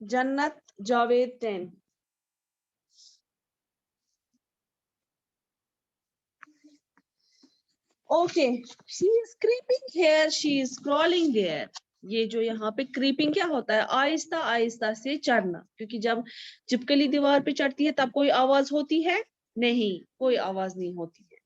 जन्नत Javed 10. Okay, she is creeping here, she is crawling there. ये जो यहाँ पे क्रीपिंग क्या होता है, आहिस्ता आहिस्ता से चढ़ना, क्योंकि जब चिपकली दीवार पे चढ़ती है तब कोई आवाज होती है नहीं, कोई आवाज नहीं होती है.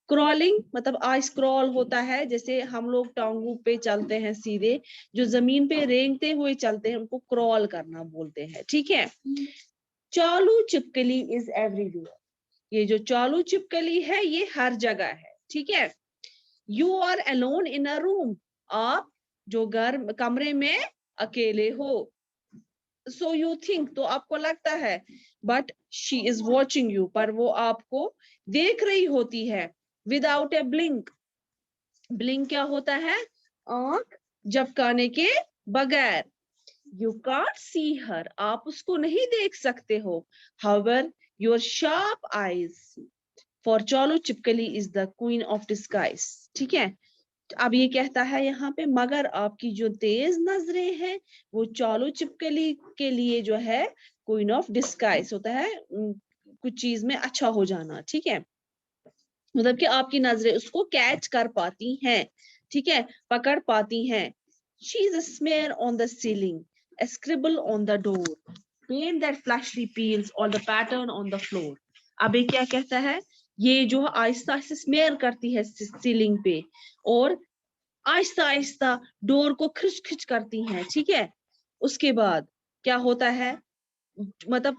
क्रॉलिंग मतलब आइस क्रॉल होता है, जैसे हम लोग टांगों पे चलते हैं सीधे, जो जमीन पे रेंगते हुए चलते हैं उनको क्रॉल करना बोलते हैं. ठीक है. चालू चिपकली इज एवरीवेयर. ये जो चालू चिपकली है ये हर जगह है. ठीक है. You are alone in a room. आप जो घर कमरे में अकेले हो. सो यू थिंक, तो आपको लगता है. But she is watching you, पर वो आपको देख रही होती है. विदाउट ए ब्लिंक. ब्लिंक क्या होता है, आंख झपकाने के बगैर. यू कांट सी हर, आप उसको नहीं देख सकते हो. However your sharp eyes for chalu चिपकली is the queen of disguise. ठीक है. अब ये कहता है यहाँ पे, मगर आपकी जो तेज नजरें हैं वो चालू चिपकली के लिए जो है क्वीन ऑफ डिस्गाइज होता है, कुछ चीज में अच्छा हो जाना. ठीक है. मतलब कि आपकी नजरें उसको कैच कर पाती हैं. ठीक है, पकड़ पाती हैं. She is a smear on the ceiling, a scribble on the door, paint that flashly peels on the pattern on the floor. अब ये क्या कहता है, ये जो आहिस्ता आहिस्ता स्मेयर करती है सीलिंग पे, और आहिस्ता आहिस्ता डोर को खिंच खिंच करती हैं. ठीक है. उसके बाद क्या होता है, मतलब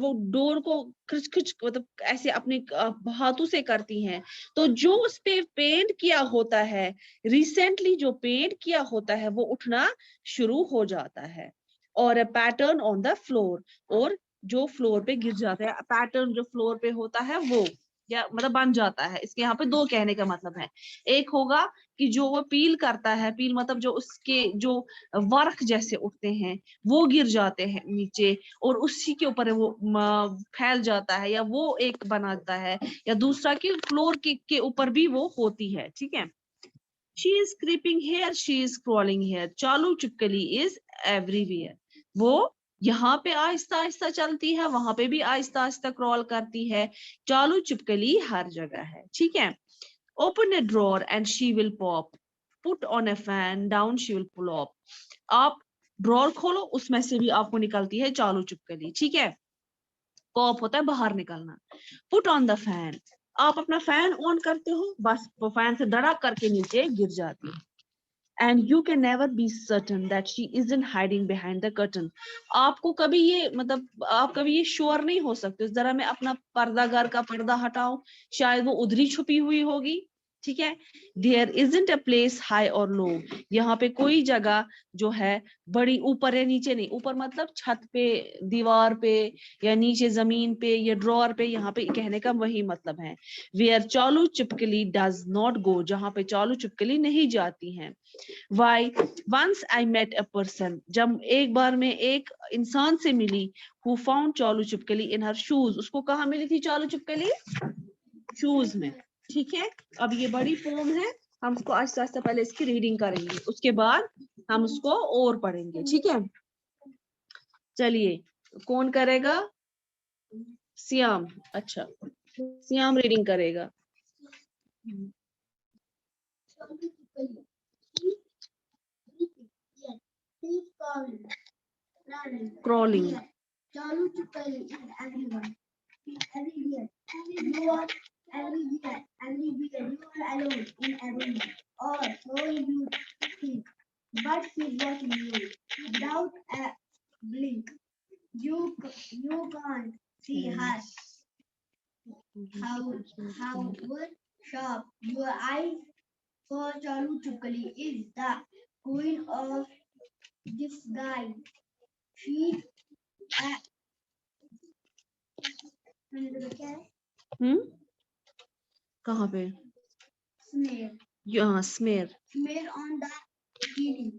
वो डोर को खिंच खिंच मतलब ऐसे अपने हाथों से करती हैं. तो जो उस पे पेंट किया होता है, रिसेंटली जो पेंट किया होता है वो उठना शुरू हो जाता है. और a pattern on the floor, और जो फ्लोर पे गिर जाता है, पैटर्न जो फ्लोर पे होता है वो या मतलब बन जाता है. इसके यहाँ पे दो कहने का मतलब है. एक होगा कि जो वो पील करता है, पील मतलब जो उसके जो वर्क जैसे उठते हैं वो गिर जाते हैं नीचे, और उसी के ऊपर वो फैल जाता है, या वो एक बनाता है, या दूसरा कि फ्लोर के ऊपर भी वो होती है. ठीक है. She is creeping here, she is crawling here. चालू चिपकली इज एवरीवेयर. वो यहाँ पे आहिस्ता आहिस्ता चलती है, वहां पे भी आहिस्ता आहिस्ता क्रॉल करती है. चालू चिपकली हर जगह है. ठीक है. Open A drawer and she will pop. Put on A fan down she will plop. आप ड्रॉर खोलो, उसमें से भी आपको निकलती है चालू चिपकली. ठीक है. पॉप होता है बाहर निकलना. Put on the fan. आप अपना फैन ऑन करते हो, बस वो फैन से धड़क करके नीचे गिर जाती है. And you can never be certain that she isn't hiding behind the curtain. आपको कभी ये मतलब आप कभी ये श्योर नहीं हो सकते, जरा मैं अपना पर्दा, घर का पर्दा हटाऊं, शायद वो उधर ही छुपी हुई होगी. ठीक है. There isn't a place high or low. यहाँ पे कोई जगह जो है बड़ी ऊपर या नीचे नहीं. ऊपर मतलब छत पे, दीवार पे, या नीचे जमीन पे, या ड्रॉर पे. यहाँ पे कहने का वही मतलब है. Where चालू चिपकली does not go. जहाँ पे चालू चिपकली नहीं जाती है. Why? Once I met a person. जब एक बार मैं एक इंसान से मिली, who found चालू चिपकली in her shoes. उसको कहाँ मिली थी चालू चिपकली? शूज में. ठीक है. अब ये बड़ी पोम है, हम उसको आहिस्ता आहिस्ता पहले इसकी रीडिंग करेंगे, उसके बाद हम उसको और पढ़ेंगे. ठीक है. चलिए, कौन करेगा? सियाम. अच्छा, सियाम रीडिंग करेगा. Crawling. चालू चिपकली is everyone. Everywhere. You are everywhere. Everywhere. You are alone in a room. Or so you think. But she's watching you without a blink. You can't see her. How sharp your eyes for Chalu Chukali is the queen of this guy. She कहाँ पे? Smear. यहाँ smear. Smear on the ceiling.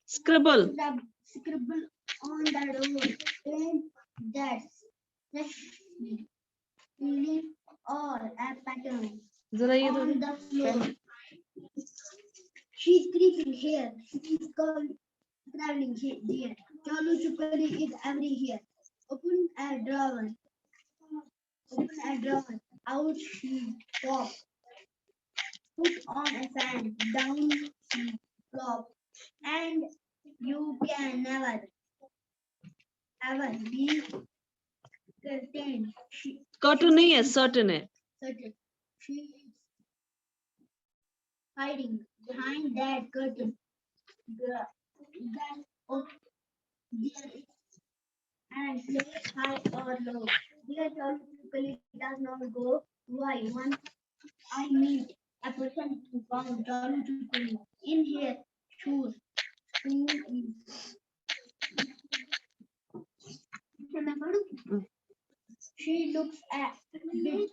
Scribble. Scribble on the door. Paint that's feeling or a pattern. जरा ये on the floor. She's creeping here. She's traveling here. Chalu Chupali is every here. Open a drawer. Out she pops. Put on a fan. Down she flops. And you can never ever be certain. Curtain नहीं है, certain है. Certain. She is hiding behind that curtain. Oh, there is and play high or low. Dear Chalu Chupali does not go. Why? Once I meet a person who found Chalu Chupali in his shoes. She looks at me.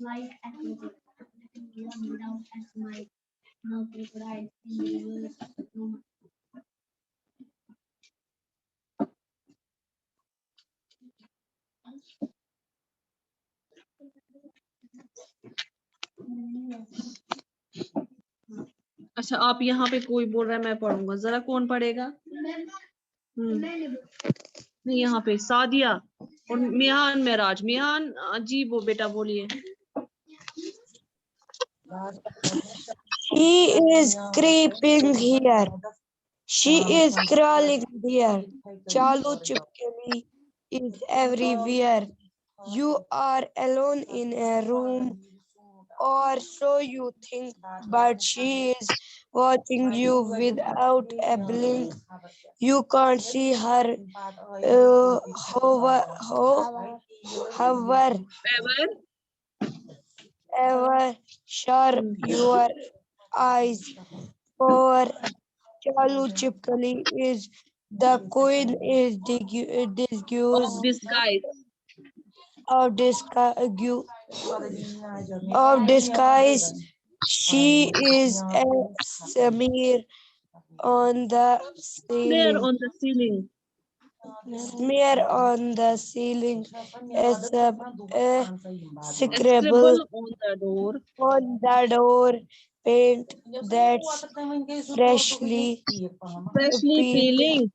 Like a crocodile. Without a smile. No crocodile in the universe. No. अच्छा, आप यहाँ पे कोई बोल रहा है, मैं पढ़ूंगा, जरा कौन पढ़ेगा? नहीं, यहाँ पे सादिया और मियान मेराज. मियान जी वो बेटा बोलिए. She is creeping here. She is crawling there. Chalu Chipkali is everywhere. You are alone in a room, or so you think, but she is watching you without a blink. You can't see her. However, ever sharp your eyes for Chalu Chipkali is the queen is disguised Of disguise. of disguise. She is a smear on the There ceiling. on the ceiling. Smear on the ceiling. A scribble Scribble on the door. on the door. Paint that's freshly Freshly peeling.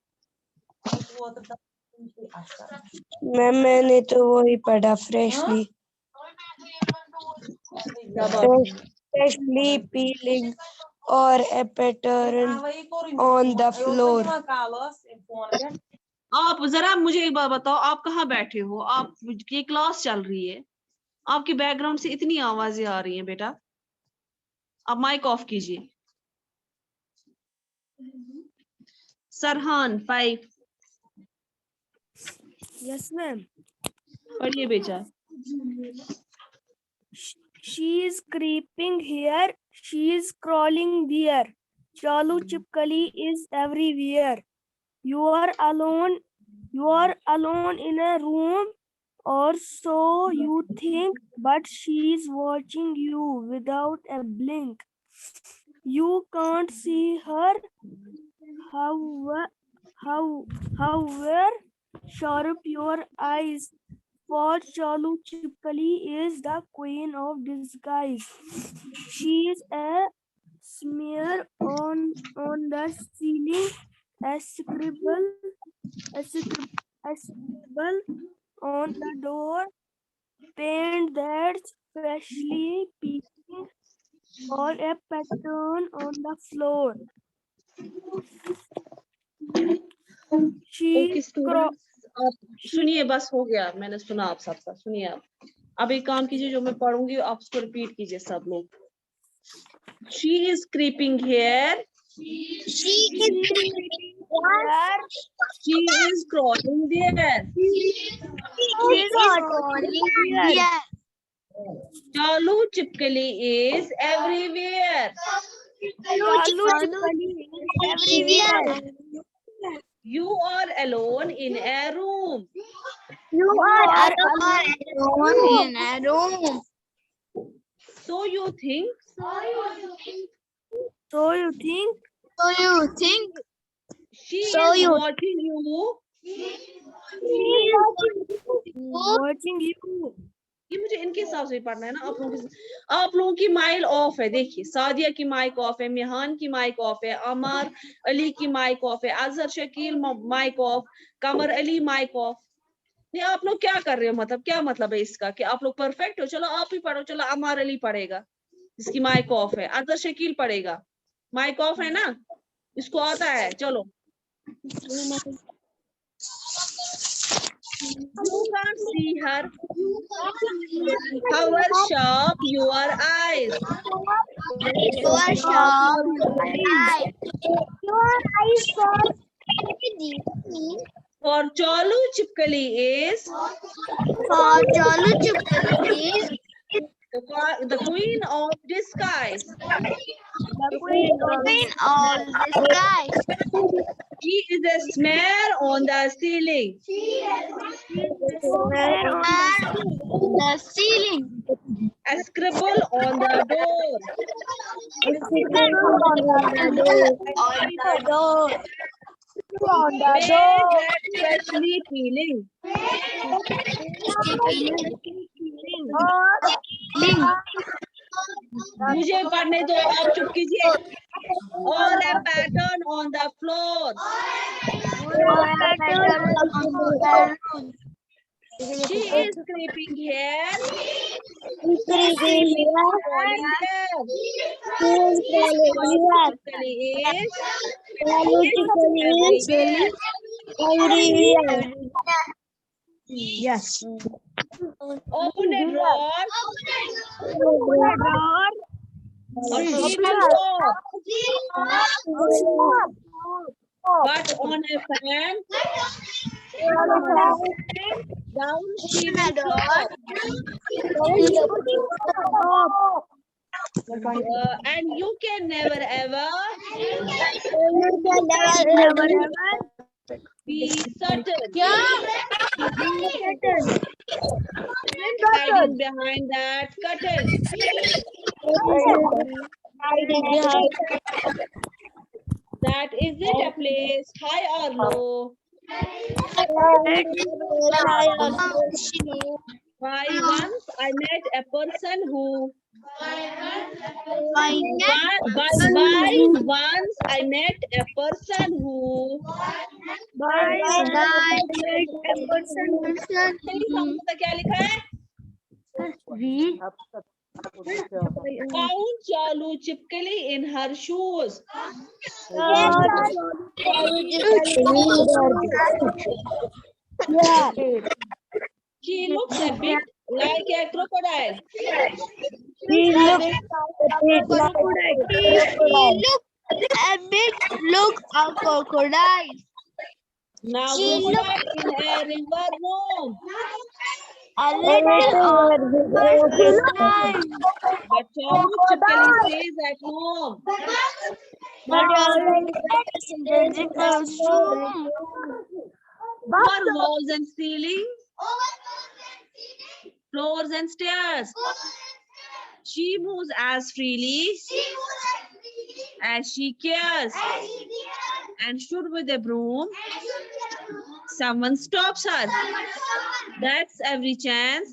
मैंने तो वही पढ़ा freshly. Freshly peeling or a pattern on the floor. आप जरा मुझे एक बात बताओ, आप कहाँ बैठे हो? आप ये क्लास चल रही है, आपके बैकग्राउंड से इतनी आवाजें आ रही हैं बेटा. आप माइक ऑफ कीजिए. सरहान 5. Yes, ma'am. पढ़िए बेटा. She is creeping here. She is crawling there. Chalu Chipkali is everywhere. You are alone. You are alone in a room, or so you think, but she is watching you without a blink. You can't see her. However sharp your eyes, for Chalu Chipkali is the queen of disguise. She is a smear on the ceiling, a scribble on the door, paint that's freshly peeling, or a pattern on the floor. Okay students, आप सुनिए, बस हो गया, मैंने सुना आप सबका. सुनिए, आप अब एक काम कीजिए, जो मैं पढ़ूंगी आप उसको रिपीट कीजिए सब लोग. She is creeping here. She is creeping here. She is crawling there. She is crawling here. Chalu Chipkali is everywhere. Chalu Chipkali is everywhere. You are alone in a room. You are alone in a room. So you think So you think So you think She So is you- watching you. watching you. ये मुझे इनके हिसाब से पढ़ना है ना, आप लोगों की माइल ऑफ है। देखिए सादिया की माइक ऑफ है, मिहान की माइक ऑफ है, अमर अली की माइक ऑफ है, Azhar Shakeel mic off, Qamar Ali mic off. नहीं आप लोग क्या कर रहे हो, मतलब क्या मतलब है इसका कि आप लोग परफेक्ट हो? चलो आप ही पढ़ो, चलो अमर अली पढ़ेगा जिसकी माइक ऑफ है, अजहर शकील पढ़ेगा, माइक ऑफ है ना, इसको आता है। चलो you can't see her. How sharp your eyes. Your eyes. Your eyes For Chalu Chipkali is for Chalu Chipkali is the queen of disguise. the queen of the sky. She is a smear on the ceiling. The ceiling. A scribble on the door. Bed that's freshly peeling. मुझे पढ़ने दो, आप चुप कीजिए। Or a pattern on the floor. She is creeping here. Falling there. Chipkali is everywhere. Yes. Open a drawer. Or she will stop. But on a fan, down she will flop. And you can never ever be certain. Hiding behind that curtain. That isn't a place high or low. Why once I met a person who. Why once I met a person who. क्या लिखा है? Found Chalu Chipkali in her shoes. She looks a bit like a crocodile. Look a crocodile. Now we stop in a river room. A little But Chalu Chipkali stays at home. Over walls and ceilings, floors and stairs. She moves as freely as she cares. And should with a broom, someone stops her. That's every chance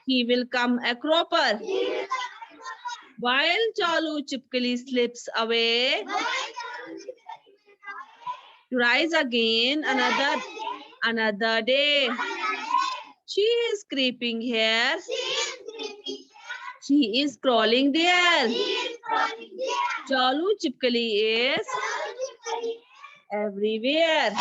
he will come a cropper. While Chalu Chipkali slips away to rise again another day. She is creeping here. She is crawling there. Chalu Chipkali is everywhere.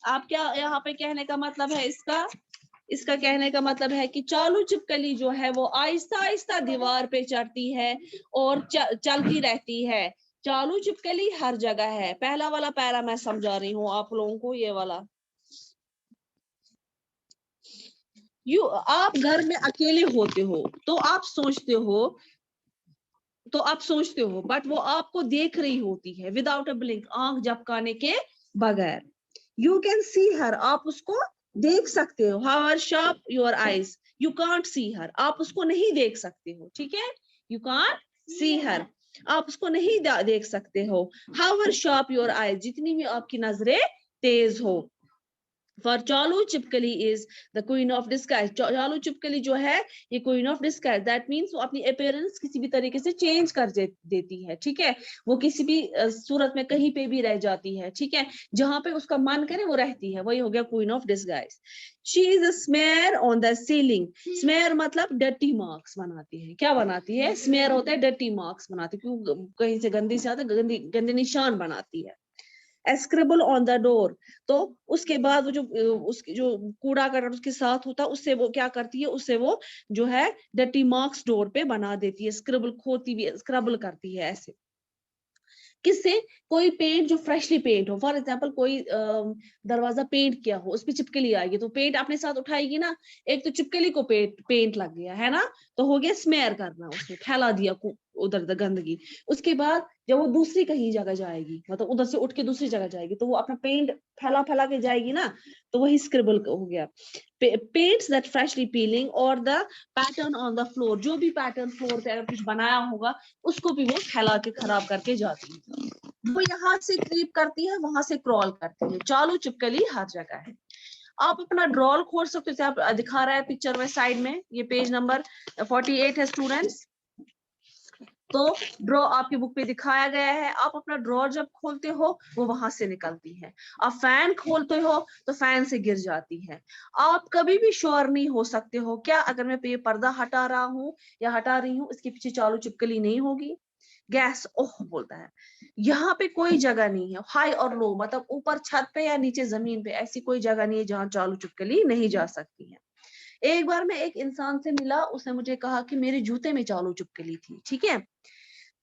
आप क्या यहाँ पे कहने का मतलब है इसका कहने का मतलब है कि चालू चिपकली जो है वो आहिस्ता आहिस्ता दीवार पे चढ़ती है और चलती रहती है। चालू चिपकली हर जगह है। पहला वाला पैरा मैं समझा रही हूँ आप लोगों को, ये वाला। आप घर में अकेले होते हो तो आप सोचते हो बट वो आपको देख रही होती है विदाउट अ ब्लिंक, आंख झपकाने के बगैर। यू कैन सी हर, आप उसको देख सकते हो। How sharp your eyes, you can't see her, आप उसको नहीं देख सकते हो। ठीक है, यू कांट सी हर। आप उसको नहीं देख सकते हो। हाउएवर शार्प योर आईज, जितनी भी आपकी नजरें तेज हो। For चालू चिपकली is the queen of disguise. चालू चिपकली जो है ये queen of disguise. That means वो अपनी appearance किसी भी तरीके से change कर देती है, ठीक है। वो किसी भी सूरत में कहीं पे भी रह जाती है, ठीक है। जहां पे उसका मन करे वो रहती है, वही हो गया queen of disguise. She is a smear on the ceiling. Smear मतलब dirty marks बनाती है। क्या बनाती है? Smear होता है dirty marks बनाती है, क्यों कहीं से गंदी से आता गंदे निशान बनाती है। स्क्रिबल ऑन द डोर, तो उसके बाद वो जो उसकी जो कूड़ा करकट उसके साथ होता है उससे वो क्या करती है, उससे वो जो है डर्टी मार्क्स डोर पे बना देती है। स्क्रिबल खोती भी, स्क्रबल करती है ऐसे। किससे? कोई पेंट जो फ्रेशली पेंट हो, फॉर एग्जांपल कोई दरवाजा पेंट किया हो, उस पर चिपकली आएगी तो पेंट अपने साथ उठाएगी ना। एक तो चिपकली को पेंट लग गया है ना, तो हो गया स्मेयर करना, उसने फैला दिया उधर गंदगी। उसके बाद जब वो दूसरी कहीं जगह जाएगी, मतलब उधर से उठ के दूसरी जगह जाएगी, तो वो अपना पेंट फैला के जाएगी ना, तो वही स्क्रिबल हो गया। पेंट्स दैट फ्रेशली पीलिंग और the pattern on the floor, जो भी पैटर्न फ्लोर पे अगर कुछ बनाया होगा उसको भी वो फैला के खराब करके जाती है। वो यहाँ से क्रीप करती है, वहां से क्रॉल करती है। चालू चिपकली हर जगह है। आप अपना ड्रॉल खोल सकते हो, आप दिखा रहा है पिक्चर में साइड में, ये पेज नंबर 48 है स्टूडेंट्स। तो ड्रॉ आपकी बुक पे दिखाया गया है। आप अपना ड्रॉर जब खोलते हो वो वहां से निकलती है। आप फैन खोलते हो तो फैन से गिर जाती है। आप कभी भी श्योर नहीं हो सकते हो क्या अगर मैं ये पर्दा हटा रहा हूँ या हटा रही हूँ, इसके पीछे चालू चिपकली नहीं होगी। गैस ओह बोलता है, यहाँ पे कोई जगह नहीं है। हाई और लो मतलब ऊपर छत पे या नीचे जमीन पे, ऐसी कोई जगह नहीं है जहाँ चालू चिपकली नहीं जा सकती है। एक बार मैं एक इंसान से मिला, उसने मुझे कहा कि मेरे जूते में चालू चिपकली थी, ठीक है।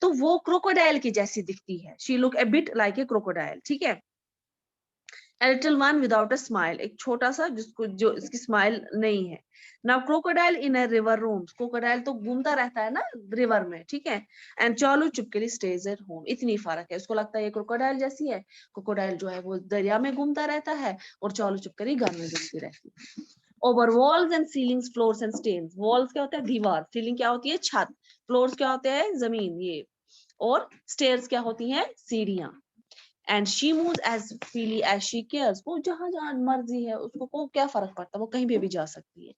तो वो क्रोकोडाइल की जैसी दिखती है। She look A bit like a crocodile, ठीक है। A little one without a smile, एक छोटा सा जिसको जो इसकी स्माइल नहीं है। Now crocodile in a river roams, crocodile तो घूमता रहता है ना रिवर में, ठीक है। एंड चालू चिपकली stays at home, इतनी फर्क है। उसको लगता है ये क्रोकोडाइल जैसी है, क्रोकोडाइल जो है वो दरिया में घूमता रहता है और चालू चिपकली घर में घूमती रहती है। Over walls and ceilings, floors and stains, walls क्या होता है? दीवार। सीलिंग क्या होती है? छत। फ्लोर्स क्या होते हैं? जमीन ये। और स्टेयर्स क्या होती हैं? सीढ़ियां। And she moves as freely as she cares, वो जहां जहां मर्जी है उसको को क्या फर्क पड़ता है, वो कहीं भी जा सकती है।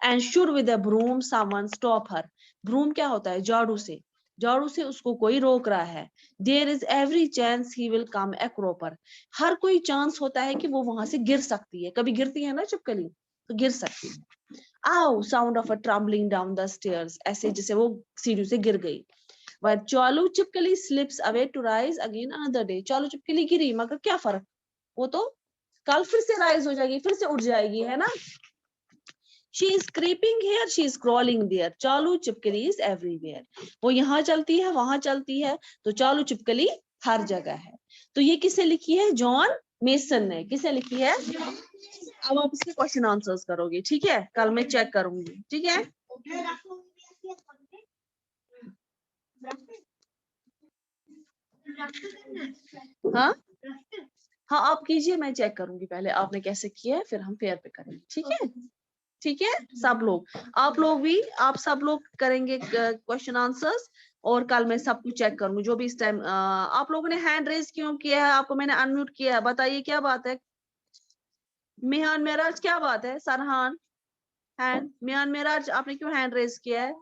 And should with a broom someone stop her, broom क्या होता है? झाड़ू से, झाड़ू से उसको कोई रोक रहा है। There is every chance he will come a cropper, हर कोई चांस होता है कि वो वहां से गिर सकती है। कभी गिरती है ना चिपकली, तो गिर सकती है। आओ sound of a trembling down the stairs, ऐसे जैसे वो सीढ़ी से गिर गई। But चालू चिपकली slips away to rise again another day, चालू चिपकली गिरी मगर क्या फर्क, वो तो कल फिर से राइज हो जाएगी, फिर से उठ जाएगी, है ना। She is creeping here, she is crawling there, चालू चिपकली is everywhere, वो यहाँ चलती है वहां चलती है, तो चालू चिपकली हर जगह है। तो ये किसे लिखी है? जॉन मेसन ने। किसे लिखी है? अब आप इसके क्वेश्चन आंसर्स करोगे, ठीक है। कल मैं चेक करूंगी, ठीक है। हाँ हाँ आप कीजिए, मैं चेक करूंगी पहले आपने कैसे किया है, फिर हम फेयर पे करेंगे, ठीक है। ठीक है सब लोग, आप लोग भी, आप सब लोग करेंगे क्वेश्चन आंसर्स, और कल मैं सब कुछ चेक करूंगी। जो भी इस टाइम आप लोगों ने हैंड रेज क्यों किया है, आपको मैंने अनम्यूट किया है, बताइए क्या बात है। मिहान मेराज क्या बात है? सरहान हैंड, मिहान मेराज आपने क्यों हैंड रेज किया है?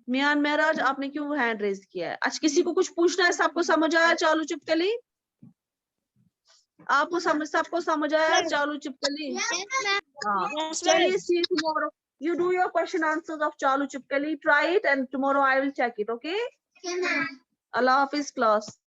मियान महराज आपने क्यों हैंड रेज किया है? आज किसी को कुछ पूछना है? सबको समझ आया चालू चिपकली? आपको सबको समझ आया चालू चिपकली? हाँ चलिए, see you tomorrow. You do your question answers of चालू चिपकली, try it and tomorrow I will check it, okay? Allah Hafiz class.